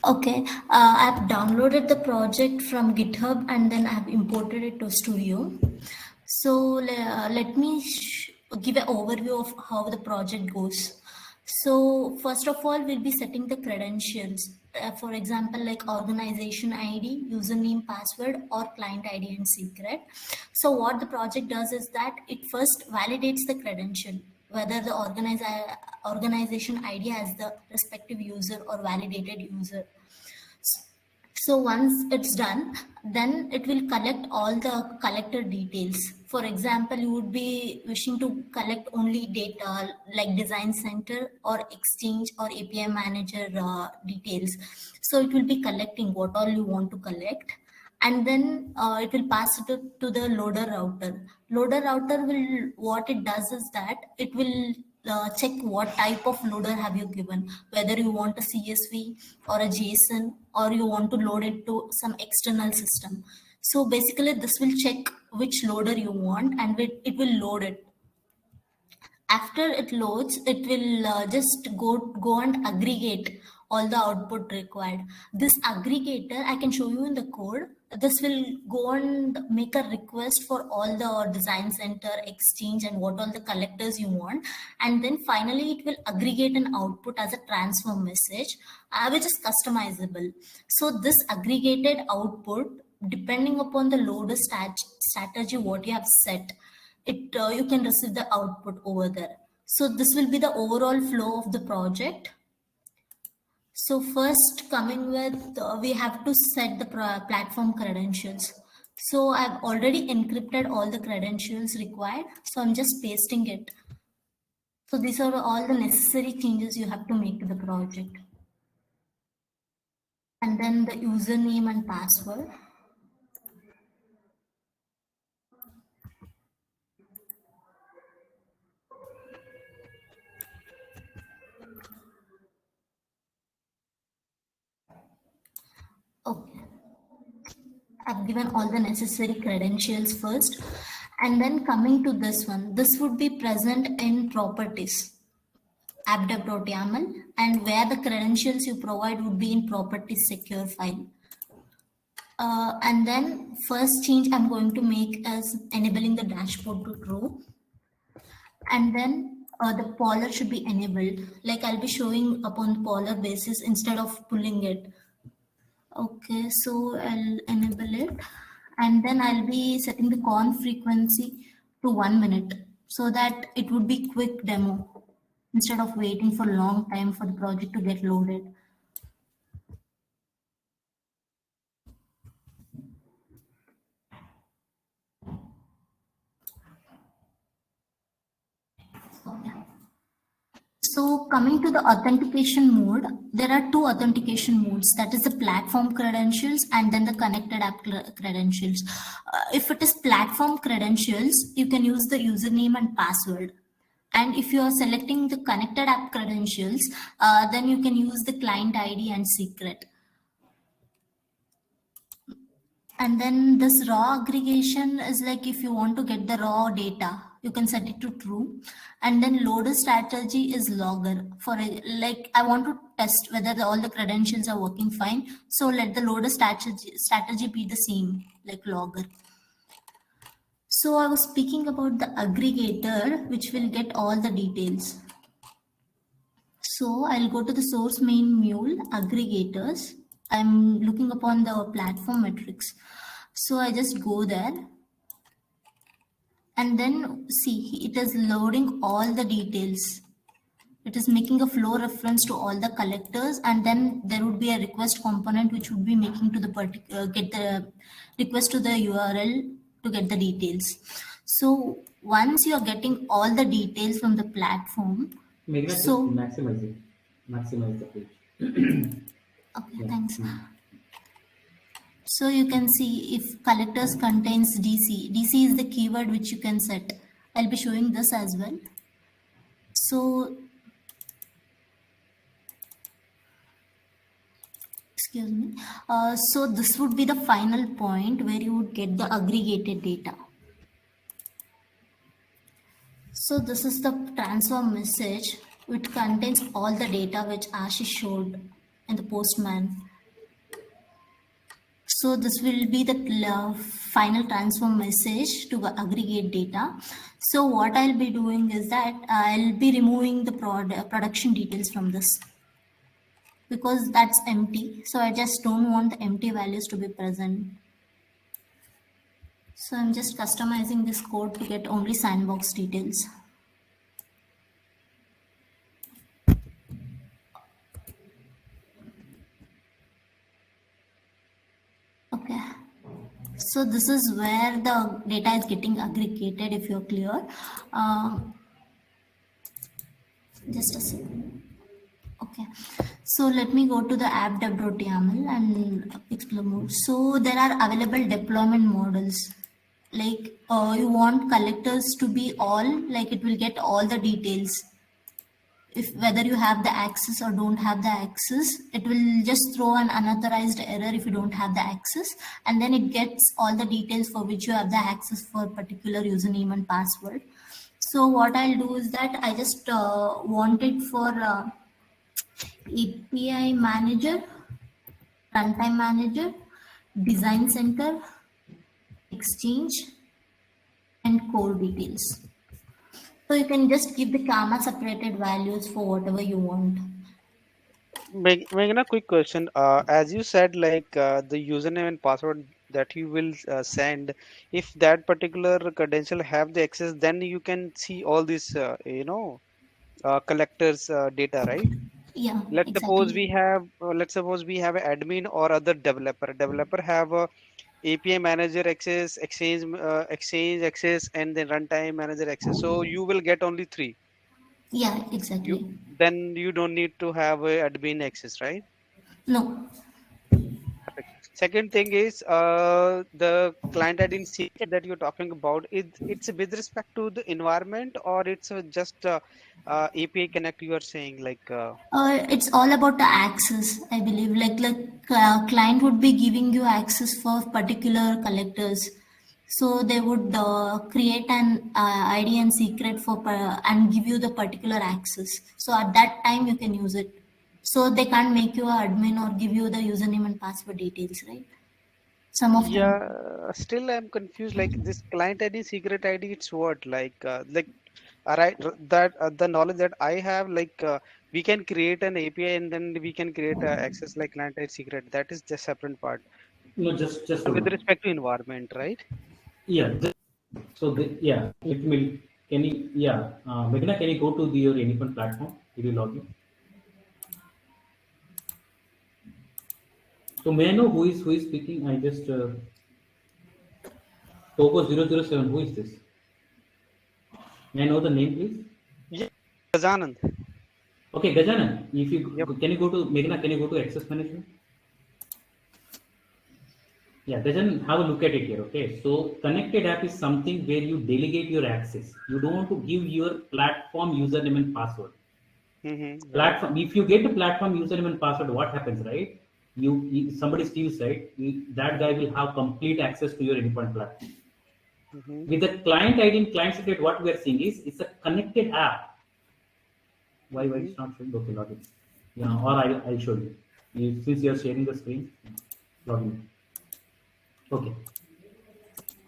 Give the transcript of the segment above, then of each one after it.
Okay, I've downloaded the project from GitHub and then I've imported it to Studio. So let me give an overview of how the project goes. So first of all, we'll be setting the credentials. For example, like organization ID, username, password, or client ID and secret. So what the project does is that it first validates the credential, whether the organization ID has the respective user or validated user. So once it's done, then it will collect all the collector details. For example, you would be wishing to collect only data like design center or exchange or API manager details. So it will be collecting what all you want to collect. And then it will pass it to the loader router. Loader router will, what it does is that it will check what type of loader have you given, whether you want a CSV or a JSON or you want to load it to some external system. So basically this will check which loader you want and it will load it. After it loads, it will just go and aggregate all the output required. This aggregator, I can show you in the code. This will go and make a request for all the design center, exchange, and what all the collectors you want. And then finally, it will aggregate an output as a transfer message, which is customizable. So this aggregated output, depending upon the loader strategy, what you have set, it you can receive the output over there. So this will be the overall flow of the project. So first coming with we have to set the platform credentials. So I've already encrypted all the credentials required, so I'm just pasting it. So these are all the necessary changes you have to make to the project. And then the username and password. Okay, I've given all the necessary credentials first. And then coming to this one, this would be present in properties, app.dev.yaml, and where the credentials you provide would be in properties secure file. And then first change I'm going to make is enabling the dashboard to true. And then the poller should be enabled. Like I'll be showing upon the poller basis instead of pulling it. Okay, so I'll enable it. And then I'll be setting the con frequency to 1 minute so that it would be quick demo instead of waiting for a long time for the project to get loaded. Okay. So coming to the authentication mode, there are two authentication modes, that is the platform credentials and then the connected app credentials. If it is platform credentials, you can use the username and password. And if you are selecting the connected app credentials, then you can use the client ID and secret. And then this raw aggregation is like if you want to get the raw data, you can set it to true. And then loader strategy is logger. For like I want to test whether all the credentials are working fine. So let the loader strategy be the same, like logger. So I was speaking about the aggregator, which will get all the details. So I'll go to the source main mule aggregators. I'm looking upon the platform metrics. So I just go there and then see it is loading all the details. It is making a flow reference to all the collectors, and then there would be a request component which would be making to the get the request to the URL to get the details. So once you're getting all the details from the platform, Meghna, just so maximize it. Maximize the page. okay, Yeah. thanks. So you can see if collectors contains DC. DC is the keyword which you can set. I'll be showing this as well. So, excuse me. So this would be the final point where you would get the aggregated data. So this is the transfer message which contains all the data which Ashish showed in the postman. So this will be the final transform message to aggregate data. So what I'll be doing is that I'll be removing the production details from this because that's empty. So I just don't want the empty values to be present. So I'm just customizing this code to get only sandbox details. Okay. So this is where the data is getting aggregated, if you're clear. Just a second. Okay. So let me go to the app.dev.yaml and explore more. So there are available deployment models. Like you want collectors to be all, like it will get all the details. If whether you have the access or don't have the access, it will just throw an unauthorized error if you don't have the access, and then it gets all the details for which you have the access for particular username and password. So what I'll do is that I just want it for API manager, runtime manager, design center, exchange, and core details. So you can just give the comma separated values for whatever you want. Meghna, quick question. As you said, like the username and password that you will send, if that particular credential have the access, then you can see all this, collectors data, right? Yeah, Let's suppose exactly. we have, an admin or other developer. Developer have a API manager access, exchange access, and then runtime manager access. So you will get only three. Yeah, You exactly. then you don't need to have a admin access, right? No, Perfect. Second thing is the client ID secret that you're talking about. It's with respect to the environment or it's just API connect you are saying like it's all about the access, I believe. Like client would be giving you access for particular collectors. So they would create an ID and secret for and give you the particular access. So at that time you can use it. So they can't make you a admin or give you the username and password details, right? Some of them. yeah. Still, I'm confused. Like this client ID, secret ID. It's what like right that the knowledge that I have we can create an API and then we can create access like client ID secret. That is the separate part. No, just hold With on. respect to environment, right? Yeah. So yeah, it will. Can you? Yeah, Meghna, can you go to your Anyfund platform? Did you log in? So may I know who is speaking? I just Togo 007. Who is this? May I know the name, please? Yeah, Gajanand. Okay, Gajanan. If you Yep. can you go to Meghna? Can you go to access management? Yeah, Gajan, have a look at it here. Okay, so connected app is something where you delegate your access. You don't want to give your platform username and password. Right. Platform. If you get a platform username and password, what happens, right? Somebody steals, right? That guy will have complete access to your endpoint platform. With the client ID and client secret, what we are seeing is it's a connected app. Why it's not showing? Okay, login. Yeah, or I'll show you. Since you are sharing the screen, login. Okay.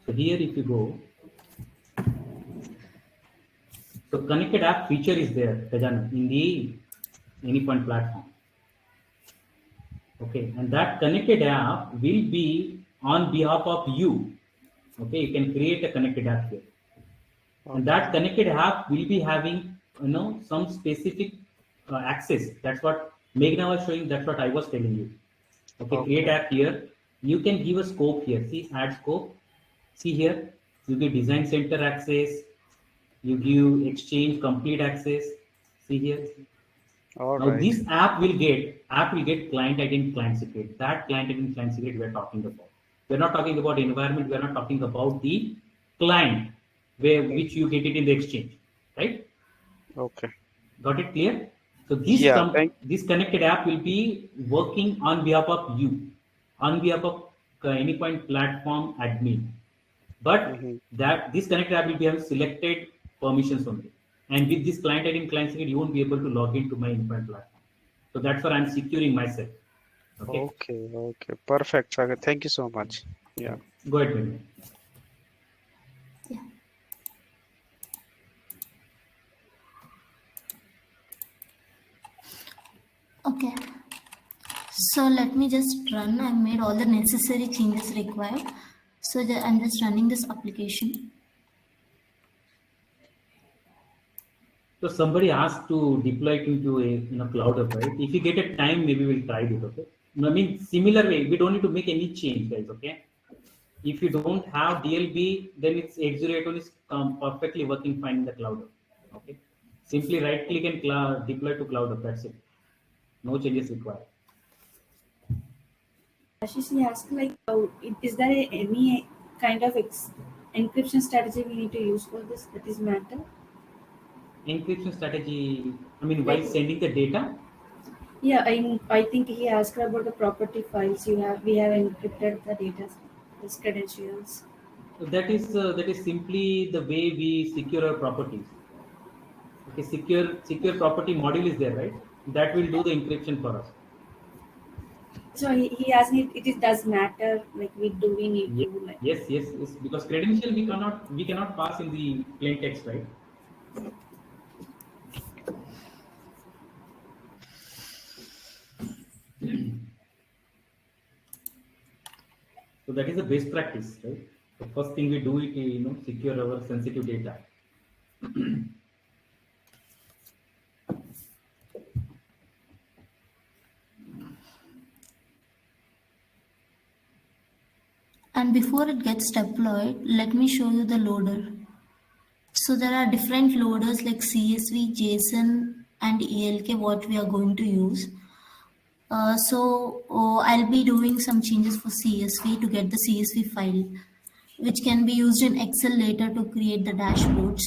So here, if you go, so connected app feature is there, Gajan, in the Anypoint platform. Okay, and that connected app will be on behalf of you. Okay, you can create a connected app here, and that Okay. connected app will be having some specific access. That's what Meghna was showing. That's what I was telling you. Okay, create Okay. app here. You can give a scope here. See, add scope. See here, you give design center access. You give exchange complete access. See here. All Now right. this app will get client ID and client secret. That client ID and client secret we are talking about. We are not talking about environment. We are not talking about the client where which you get it in the exchange, right? Okay. Got it clear? So Yeah. this connected app will be working on behalf of you, on behalf of Anypoint platform admin. But Mm-hmm. that this connected app will be having selected permissions only. And with this client ID and client secret, you won't be able to log into my Anypoint platform. So that's why I'm securing myself. Okay, Okay. Perfect, Sagar. Thank you so much. Yeah. go ahead, Mimi. Yeah. Okay. So let me just run. I made all the necessary changes required. So I'm just running this application. So somebody asked to deploy it into a cloud hub, right? If you get a time, maybe we'll try it. Okay. I mean, similar way, we don't need to make any change, guys. Okay. If you don't have DLB, then it's X08 is perfectly working fine in the cloud hub. Okay. Simply right click and deploy to cloud hub. That's it. No changes required. Ashish, he asked like, is there any kind of encryption strategy we need to use for this? That is matter. Encryption strategy. I mean, while Like, sending the data, yeah, I think he asked about the property files. We have encrypted the data, these credentials. that is simply the way we secure our properties. Okay, secure property module is there, right? That will do the encryption for us. So he asked me, it does matter. Like, we need Yes, to like. yes. Because credential we cannot pass in the plain text, right? So that is the best practice, right? The first thing we do is secure our sensitive data. And before it gets deployed, let me show you the loader. So there are different loaders like CSV, JSON, and ELK what we are going to use. I'll be doing some changes for CSV to get the CSV file, which can be used in Excel later to create the dashboards.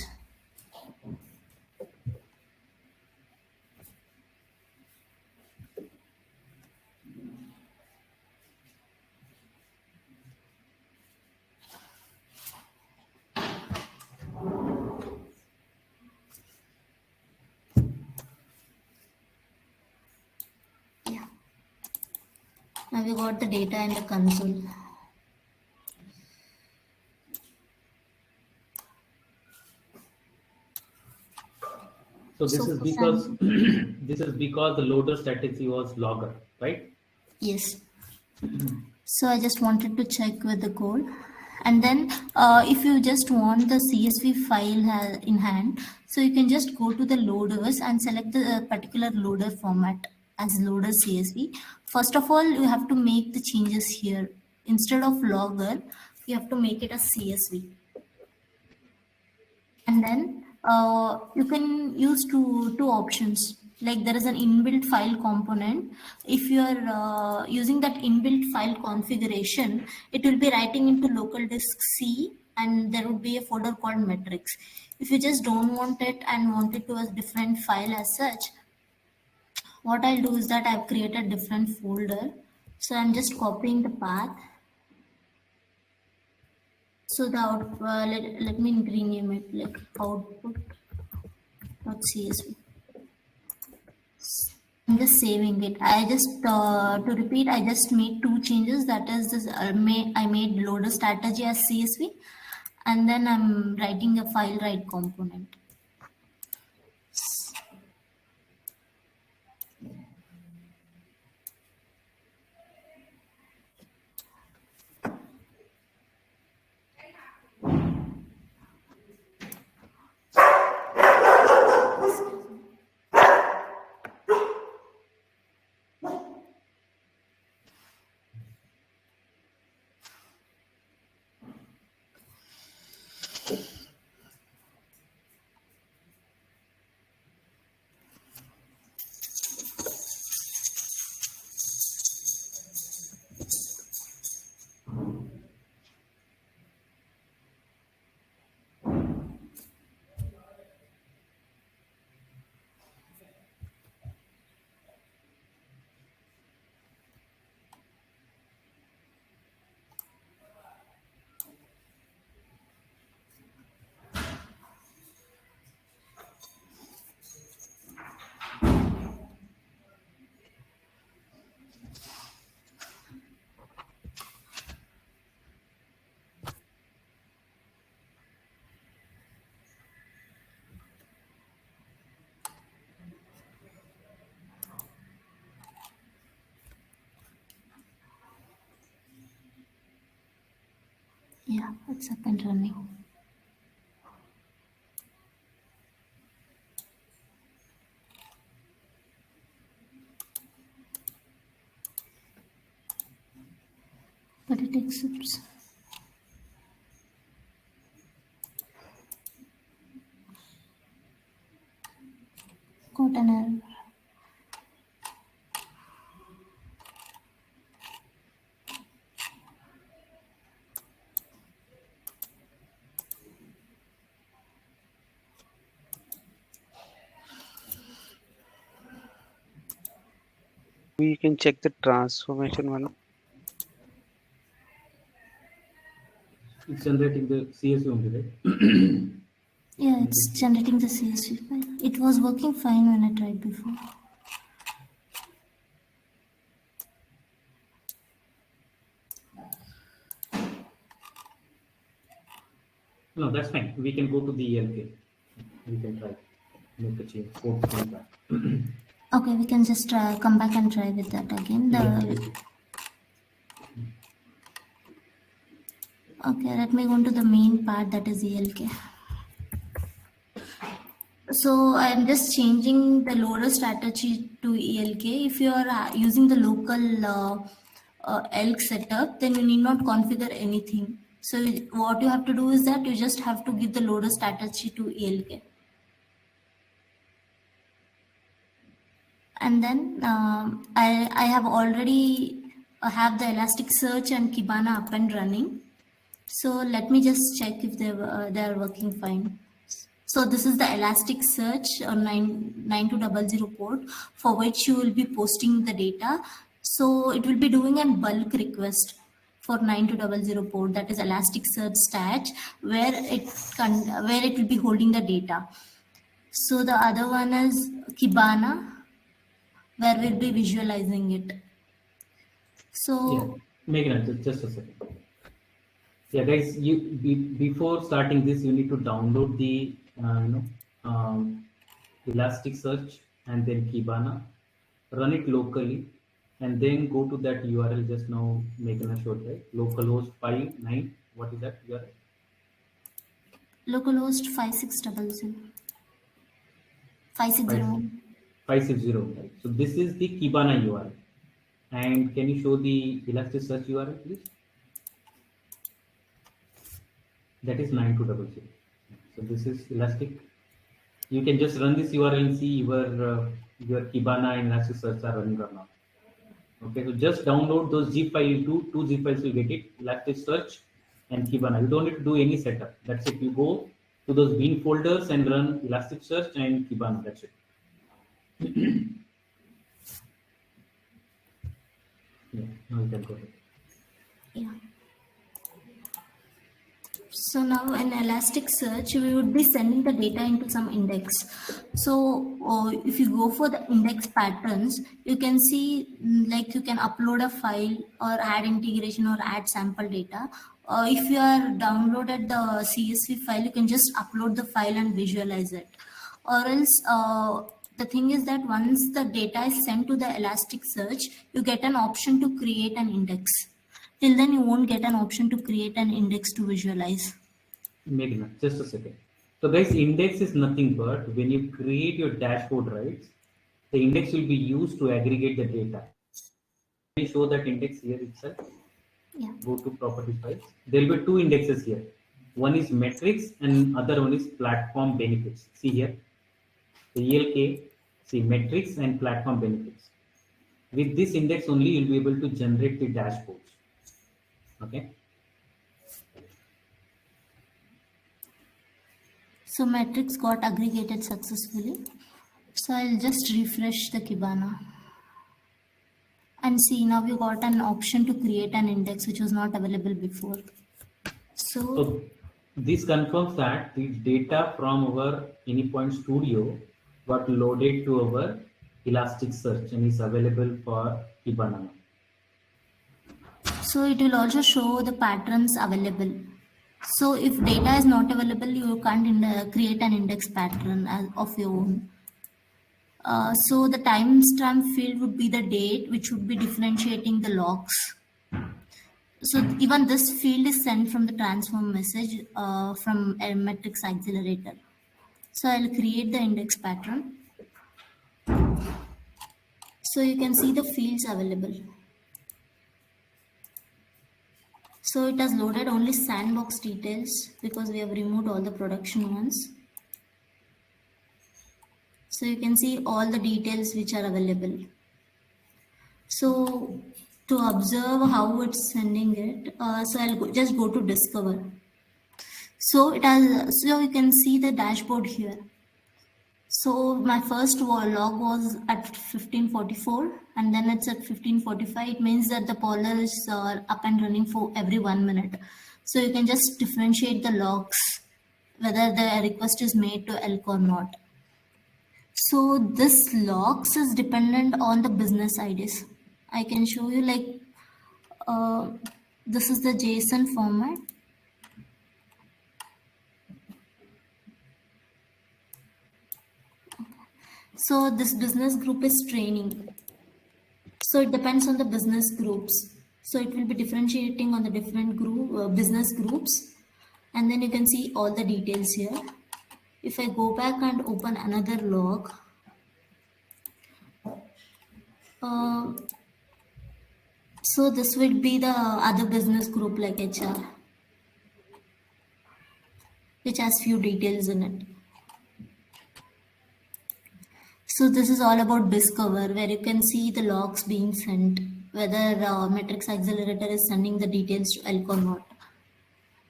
Yeah. Now we got the data in the console. So this So is for because some, this is because the loader strategy was logger, right? yes. So I just wanted to check with the code. And then if you just want the CSV file in hand, so you can just go to the loaders and select the particular loader format as loader CSV. First of all, you have to make the changes here. Instead of logger, you have to make it a CSV. And then you can use two options. Like there is an inbuilt file component. If you are using that inbuilt file configuration, it will be writing into local disk C, and there would be a folder called metrics. If you just don't want it and want it to a different file as such, what I'll do is that I've created a different folder. So I'm just copying the path. So let me rename it like output.csv. I'm just saving it. I just to repeat, I just made two changes. That is, I made loader strategy as CSV, and then I'm writing a file write component. Yeah, it's up and running. But it accepts. Got an error. We can check the transformation one. It's generating the CSV only, right? Yeah, it's generating the CSV file. It was working fine when I tried before. No, that's fine. We can go to the ELK. We can try make a change. Code change back. Okay, we can just come back and try with that again. Okay, let me go to the main part, that is ELK. So I'm just changing the loader strategy to ELK. If you are using the local ELK setup, then you need not configure anything. So what you have to do is that you just have to give the loader strategy to ELK. And then I have already have the Elasticsearch and Kibana up and running. So let me just check if they are working fine. So this is the Elasticsearch on 9200 port for which you will be posting the data. So it will be doing a bulk request for 9200 port, that is Elasticsearch stat, where it will be holding the data. So the other one is Kibana, where we'll be visualizing it. So yeah, Meghna, just a second. Yeah, guys, before starting this, you need to download the Elasticsearch and then Kibana, run it locally, and then go to that URL just now Meghna showed, right? Localhost 59. What is that URL? localhost 5600 560. 560, right? So this is the Kibana URL. And can you show the Elasticsearch URL, please? That is 9200. So this is Elastic. You can just run this URL and see your Kibana and Elasticsearch are running or not. Okay, so just download those zip files. Two zip files, you get it. Elasticsearch and Kibana. You don't need to do any setup. That's it. You go to those bin folders and run Elasticsearch and Kibana. That's it. Yeah, now you can go ahead. Yeah. So now in Elasticsearch, we would be sending the data into some index. So if you go for the index patterns, you can see like you can upload a file or add integration or add sample data. If you are downloaded the CSV file, you can just upload the file and visualize it. Or else the thing is that once the data is sent to the Elasticsearch, you get an option to create an index. Till then, you won't get an option to create an index to visualize. Meghna, just a second. So guys, index is nothing but when you create your dashboard, right? The index will be used to aggregate the data. Can you show that index here itself? Yeah. Go to property files. There will be two indexes here. One is metrics and other one is platform benefits. See here, the ELK, see metrics and platform benefits. With this index only, you'll be able to generate the dashboards. Okay. So metrics got aggregated successfully. So I'll just refresh the Kibana. And see, now we got an option to create an index which was not available before. So this confirms that the data from our Anypoint Studio got loaded to our Elasticsearch and is available for Kibana. So it will also show the patterns available. So if data is not available, you can't create an index pattern of your own. So the timestamp field would be the date, which would be differentiating the logs. So even this field is sent from the transform message from a Matrix Accelerator. So I'll create the index pattern. So you can see the fields available. So it has loaded only sandbox details because we have removed all the production ones. So you can see all the details which are available. So to observe how it's sending it, so I'll just go to discover. So it has, so you can see the dashboard here. So my first log was at 1544 and then it's at 1545. It means that the poller is up and running for every 1 minute. So you can just differentiate the logs, whether the request is made to ELK or not. So this logs is dependent on the business IDs. I can show you like, this is the JSON format. So this business group is training. So it depends on the business groups. So it will be differentiating on the different business groups. And then you can see all the details here. If I go back and open another log, so this would be the other business group like HR, which has few details in it. So this is all about discover, where you can see the logs being sent, whether Matrix Accelerator is sending the details to ELK or not.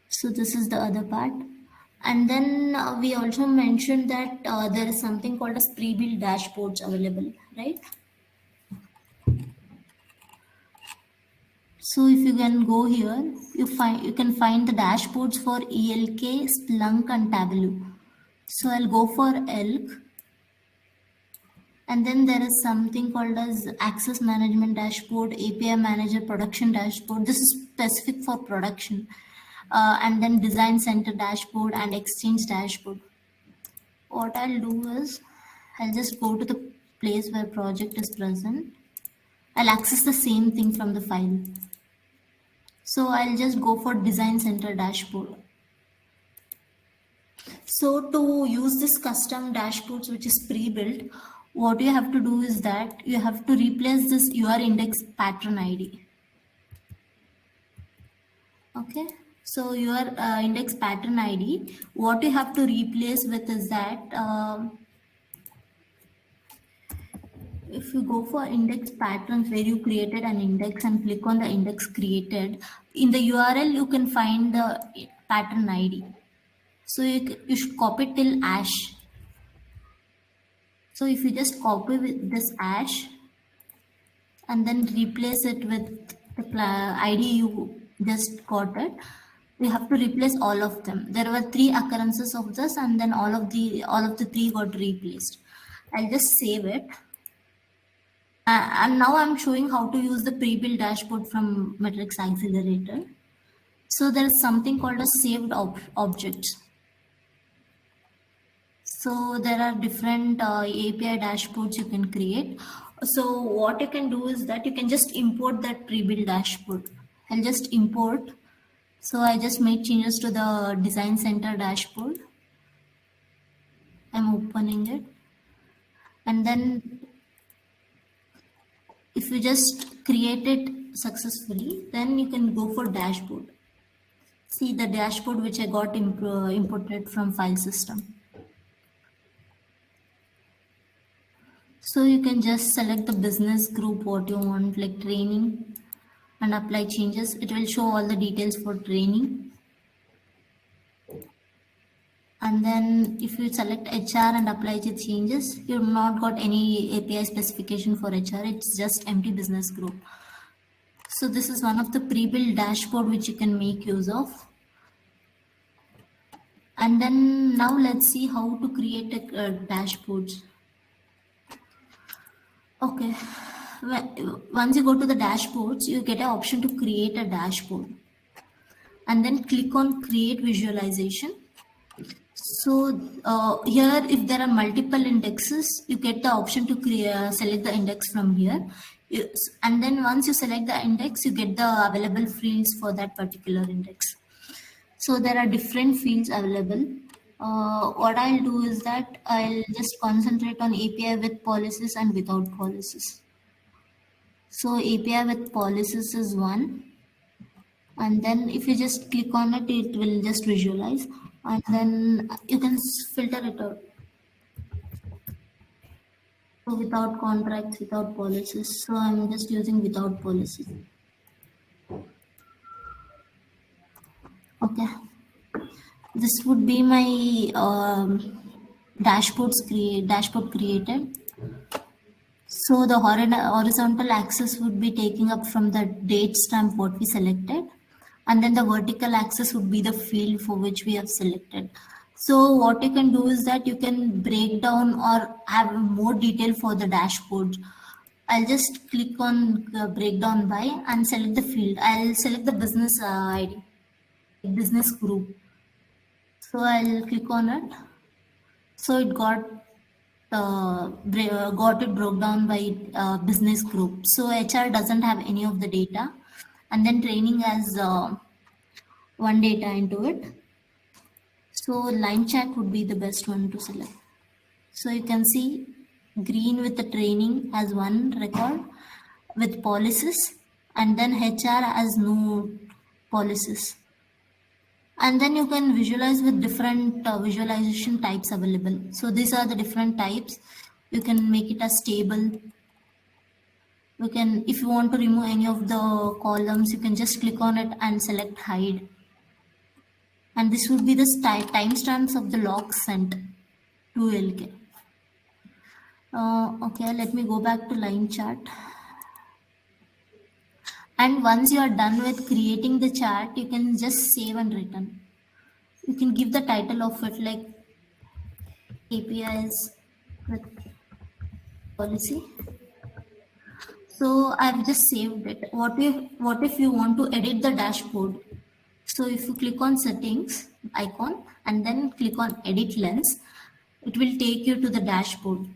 So this is the other part. And then we also mentioned that there is something called as pre-built dashboards available, right? So if you can go here, you can find the dashboards for ELK, Splunk, and Tableau. So I'll go for ELK. And then there is something called as access management dashboard, API manager production dashboard. This is specific for production. And then design center dashboard and exchange dashboard. What I'll do is I'll just go to the place where project is present. I'll access the same thing from the file. So I'll just go for design center dashboard. So to use this custom dashboards, which is pre-built, what you have to do is that you have to replace this UR index pattern ID. Okay. So your index pattern ID, what you have to replace with is that if you go for index patterns where you created an index and click on the index created, in the URL you can find the pattern ID. So you should copy till ash. So if you just copy with this ash and then replace it with the ID you just got it, we have to replace all of them. There were 3 occurrences of this and then all of the 3 got replaced. I'll just save it. And now I'm showing how to use the pre-built dashboard from Matrix Accelerator. So there is something called a saved objects. So there are different API dashboards you can create. So what you can do is that you can just import that pre-built dashboard. I'll just import. So I just made changes to the design center dashboard. I'm opening it. And then if you just create it successfully, then you can go for dashboard. See the dashboard which I got imported from file system. So you can just select the business group what you want, like training, and apply changes. It will show all the details for training. And then if you select HR and apply the changes, you've not got any API specification for HR. It's just empty business group. So this is one of the pre-built dashboard which you can make use of. And then now let's see how to create a dashboards. Okay. Once you go to the dashboards, you get an option to create a dashboard. And then click on create visualization. So here, if there are multiple indexes, you get the option to select the index from here. And then once you select the index, you get the available fields for that particular index. So there are different fields available. What I'll do is that I'll just concentrate on API with policies and without policies. So API with policies is one. And then if you just click on it, it will just visualize. And then you can filter it out. So without contracts, without policies. So I'm just using without policies. Okay. This would be my dashboard created. So the horizontal axis would be taking up from the date stamp what we selected, and then the vertical axis would be the field for which we have selected. So what you can do is that you can break down or have more detail for the dashboard. I'll just click on breakdown by and select the field. I'll select the business ID, business group. So I'll click on it. So it got it broke down by business group. So HR doesn't have any of the data, and then training has one data into it. So line chat would be the best one to select. So you can see green with the training has one record with policies, and then HR has no policies. And then you can visualize with different visualization types available. So these are the different types. You can make it as table. You can, if you want to remove any of the columns, you can just click on it and select hide. And this would be the timestamps of the logs sent to LK. Okay, let me go back to line chart. And once you are done with creating the chart, you can just save and return. You can give the title of it like APIs with policy. So I've just saved it. What if you want to edit the dashboard? So if you click on settings icon and then click on edit lens, it will take you to the dashboard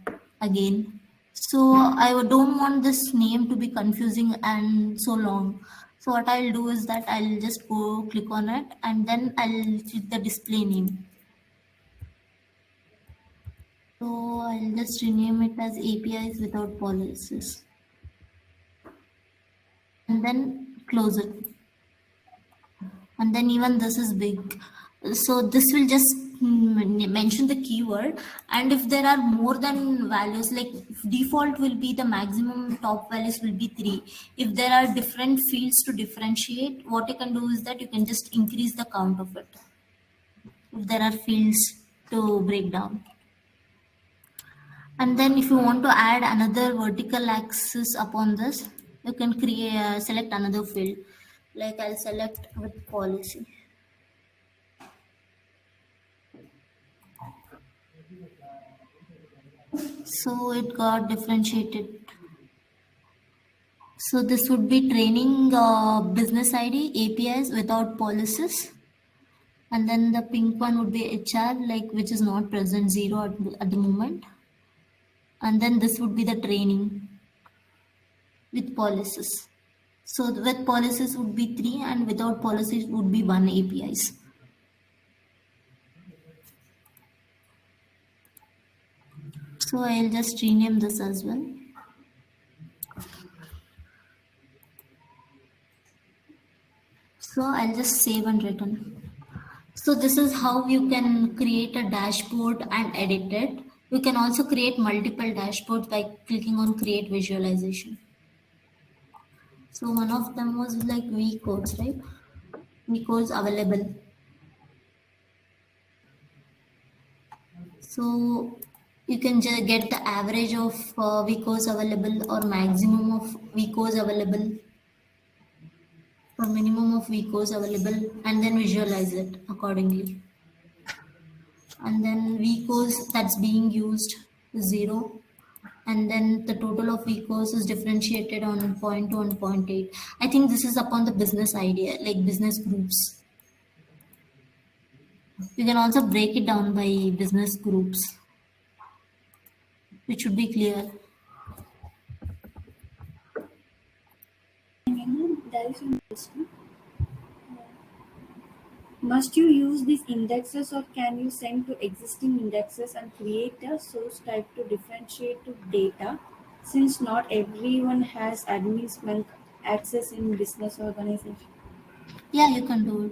again. So I don't want this name to be confusing and so long. So what I'll do is that I'll just go click on it and then I'll click the display name. So I'll just rename it as APIs without policies. And then close it. And then even this is big. So this will just mention the keyword, and if there are more than values, like default will be the maximum top values will be 3. If there are different fields to differentiate, what you can do is that you can just increase the count of it if there are fields to break down. And then if you want to add another vertical axis upon this, you can create select another field. Like I'll select with policy. So it got differentiated. So this would be training business ID, APIs without policies. And then the pink one would be HR, like which is not present, 0 at the moment. And then this would be the training with policies. So with policies would be 3 and without policies would be 1 APIs. So I'll just rename this as well. So I'll just save and return. So this is how you can create a dashboard and edit it. You can also create multiple dashboards by clicking on create visualization. So one of them was like vCodes, right? vCodes available. So you can just get the average of vCodes available or maximum of vCodes available or minimum of vCodes available, and then visualize it accordingly. And then vCodes that's being used is 0. And then the total of vCodes is differentiated on 0.2 and 0.8. I think this is upon the business idea, like business groups. You can also break it down by business groups, which should be clear. There is one question. Must you use these indexes, or can you send to existing indexes and create a source type to differentiate to data, since not everyone has admin access in business organization? Yeah, you can do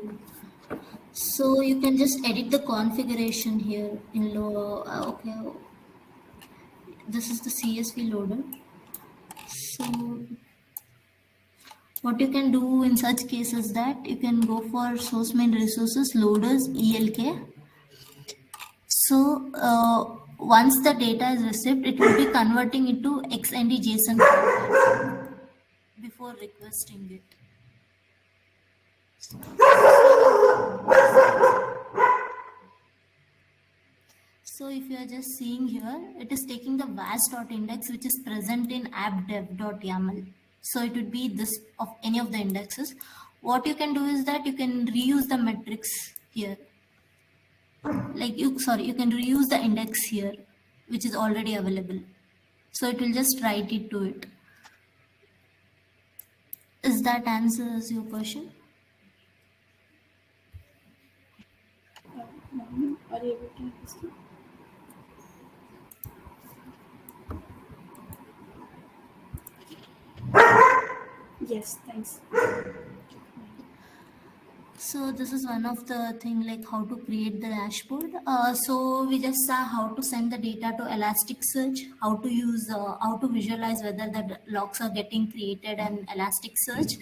it. So you can just edit the configuration here in low. Okay, this is the CSV loader. So what you can do in such cases that you can go for source main resources loaders ELK. So once the data is received, it will be converting it to XND JSON format before requesting it. So if you are just seeing here, it is taking the vas.index which is present in appdev.yaml. So it would be this of any of the indexes. What you can do is that you can reuse the metrics here. You can reuse the index here, which is already available. So it will just write it to it. Is that answers your question? Are you able to understand? Yes, thanks. So this is one of the thing, like how to create the dashboard. So we just saw how to send the data to Elasticsearch, how to use, how to visualize whether the logs are getting created in Elasticsearch,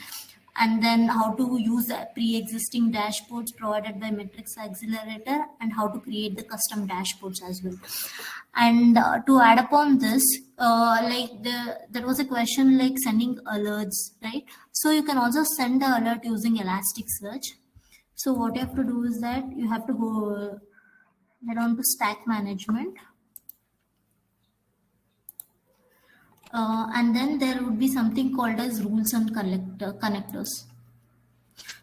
and then how to use the pre-existing dashboards provided by Metrics Accelerator, and how to create the custom dashboards as well. And to add upon this, there was a question like sending alerts, right? So you can also send the alert using Elasticsearch. So what you have to do is that you have to go head on to stack management. And then there would be something called as rules and connectors.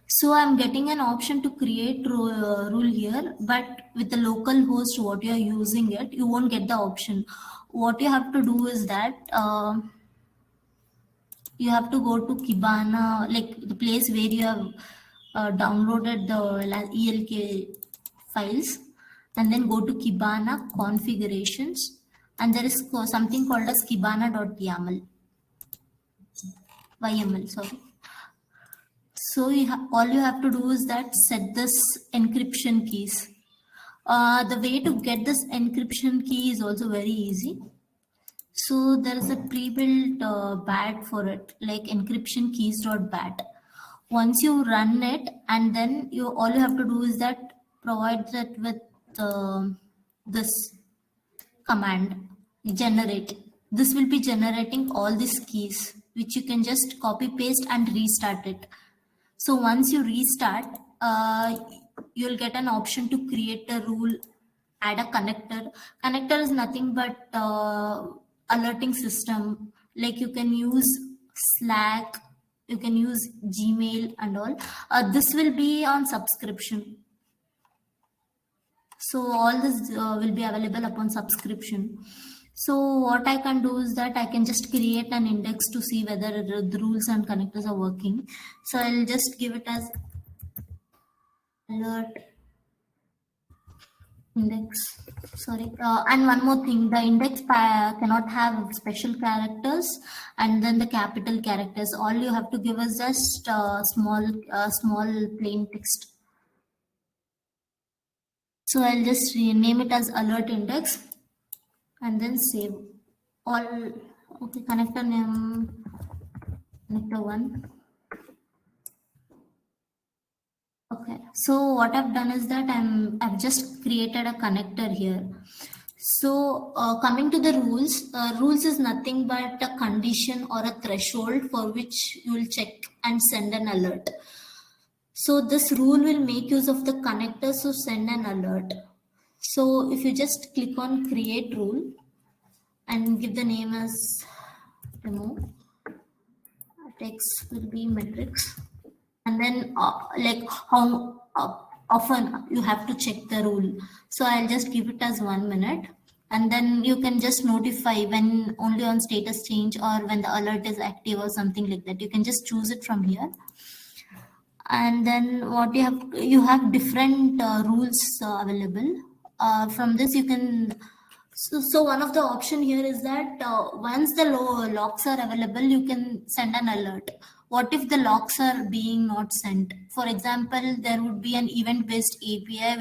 So I'm getting an option to create rule here, but with the local host, what you're using it, you won't get the option. What you have to do is that you have to go to Kibana, like the place where you have downloaded the ELK files, and then go to Kibana configurations, and there is something called as kibana.yaml. YML, sorry. So all you have to do is that set this encryption keys. The way to get this encryption key is also very easy. So there is a pre-built bat for it, like encryption keys.bat. Once you run it, and then all you have to do is that provide that with this command, generate. This will be generating all these keys, which you can just copy paste and restart it. So once you restart, you'll get an option to create a rule, add a connector. Connector is nothing but alerting system. Like you can use Slack, you can use Gmail and all. This will be on subscription. So all this will be available upon subscription. So what I can do is that I can just create an index to see whether the rules and connectors are working. So I'll just give it as alert index. Sorry. And one more thing, the index cannot have special characters and then the capital characters. All you have to give is just small plain text. So I'll just rename it as alert index and then save all. Okay, connector name, connector 1. Okay, so what I've done is that I've just created a connector here. So coming to the rules, rules is nothing but a condition or a threshold for which you will check and send an alert. So this rule will make use of the connectors to send an alert. So if you just click on create rule and give the name as demo, text will be metrics, and then like how often you have to check the rule. So I'll just give it as 1 minute, And then you can just notify when only on status change or when the alert is active or something like that. You can just choose it from here. And then what you have different rules available. From this you can so one of the option here is that once the locks are available, you can send an alert. What if the locks are being not sent? For example, there would be an event-based API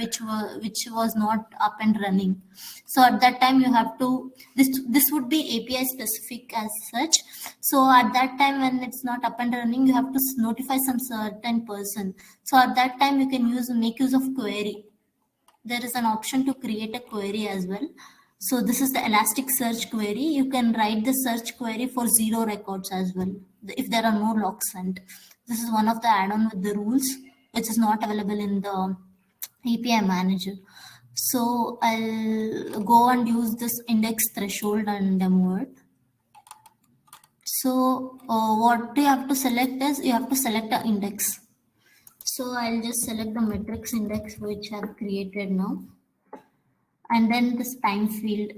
which was not up and running. So at that time, you have to this would be API specific as such. So at that time, when it's not up and running, you have to notify some certain person. So at that time, you can make use of query. There is an option to create a query as well. So this is the Elasticsearch query. You can write the search query for 0 records as well, if there are no locks sent. This is one of the add-on with the rules, which is not available in the API manager. So I'll go and use this index threshold and demo it. So what you have to select is, you have to select an index. So I'll just select the matrix index which I've created now. And then this time field.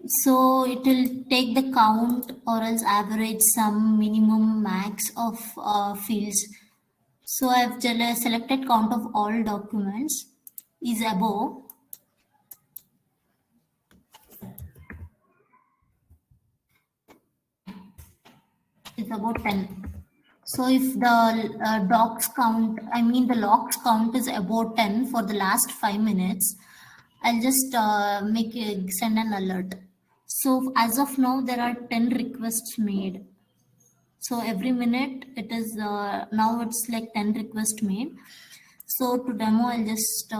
So it will take the count or else average, sum, minimum, max of fields. So I've selected count of all documents is above. It's about 10. So if the docs count, the locks count is about 10 for the last 5 minutes, I'll just send an alert. So as of now, there are 10 requests made. So every minute it is, now it's like 10 requests made. So to demo, I'll just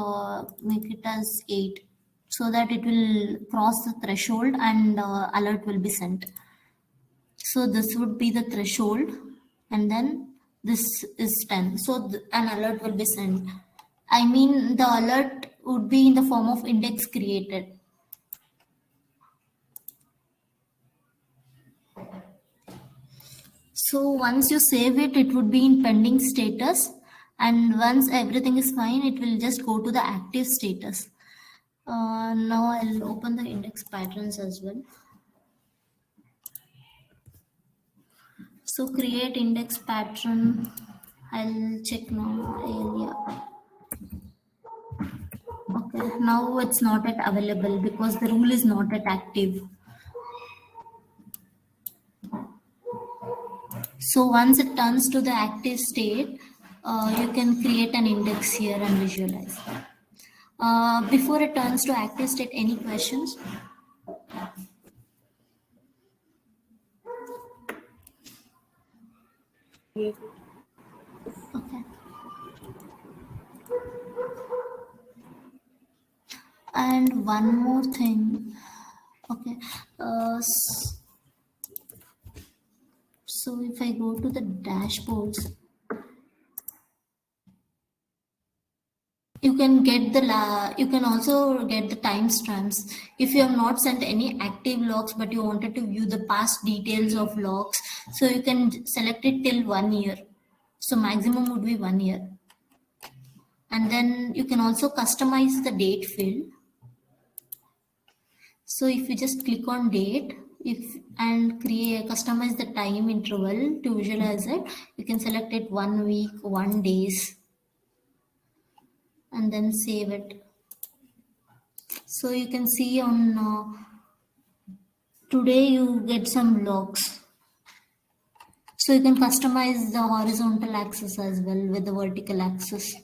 make it as 8 so that it will cross the threshold and alert will be sent. So this would be the threshold, and then this is 10. So an alert will be sent. The alert would be in the form of index created. So once you save it, it would be in pending status. And once everything is fine, it will just go to the active status. Now I'll open the index patterns as well. So create index pattern. I'll check now area. Okay, now it's not yet available because the rule is not yet active. So once it turns to the active state, you can create an index here and visualize. Before it turns to active state, any questions? Yes. Okay. And one more thing. Okay. So if I go to the dashboards, you can get you can also get the timestamps. If you have not sent any active logs, but you wanted to view the past details of logs, so you can select it till 1 year. So maximum would be 1 year. And then you can also customize the date field. So if you just click on date, and customize the time interval to visualize it, you can select it 1 week, 1 days, and then save it. So you can see on today you get some logs. So you can customize the horizontal axis as well with the vertical axis.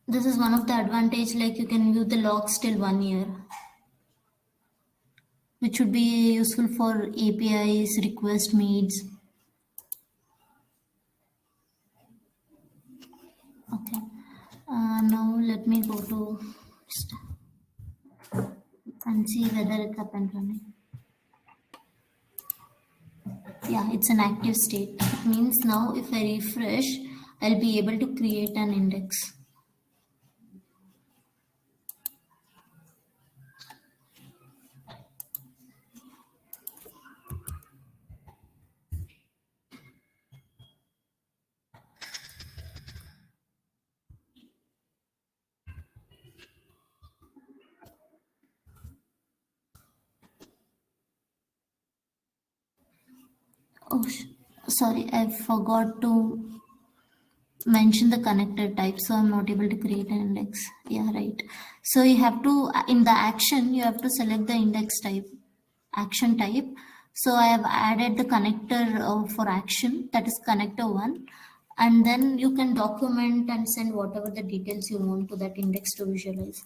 This is one of the advantage, like you can view the logs till 1 year, which would be useful for APIs, request meets. Okay. Now let me go to and see whether it's up and running. Yeah, it's an active state. It means now if I refresh, I'll be able to create an index. Sorry, I forgot to mention the connector type, so I'm not able to create an index. Yeah, right. So you have to, in the action, you have to select the index type, action type. So I have added the connector for action, that is connector 1. And then you can document and send whatever the details you want to that index to visualize.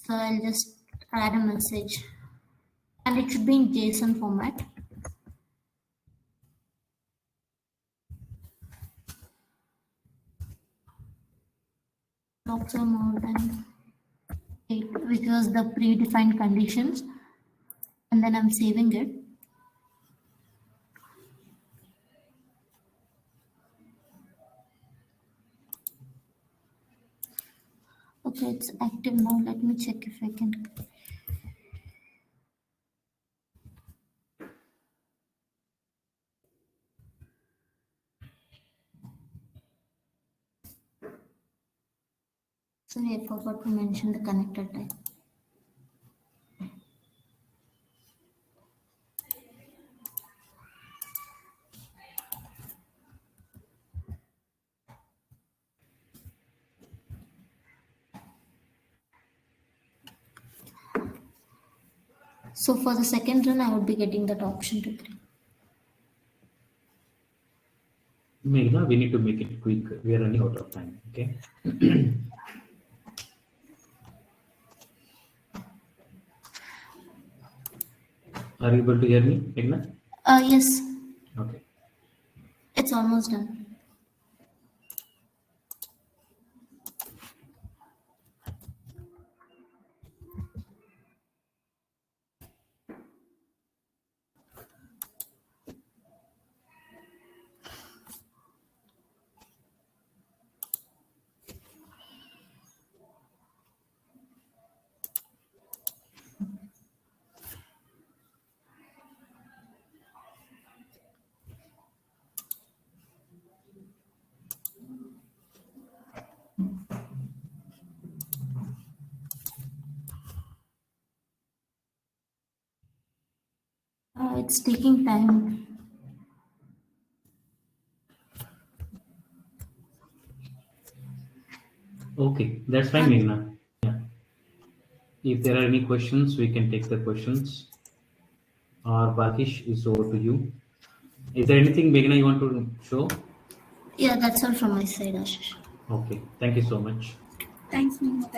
So I'll just add a message, and it should be in JSON format. Also more than 8, which was the predefined conditions, and then I'm saving it. Okay, it's active now. Let me check if I can. Sorry, I forgot to mention the connector type. So for the second run, I would be getting that option to create. Meghna, we need to make it quick. We are running out of time. Okay. Are you able to hear me, Meghna? Yes, Okay. it's almost done. It's taking time. Okay, that's fine, Meghna. Yeah. If there are any questions, we can take the questions. Or Bakish, is over to you. Is there anything, Meghna, you want to show? Yeah, that's all from my side, Ashish. Okay, thank you so much. Thanks, Meghna.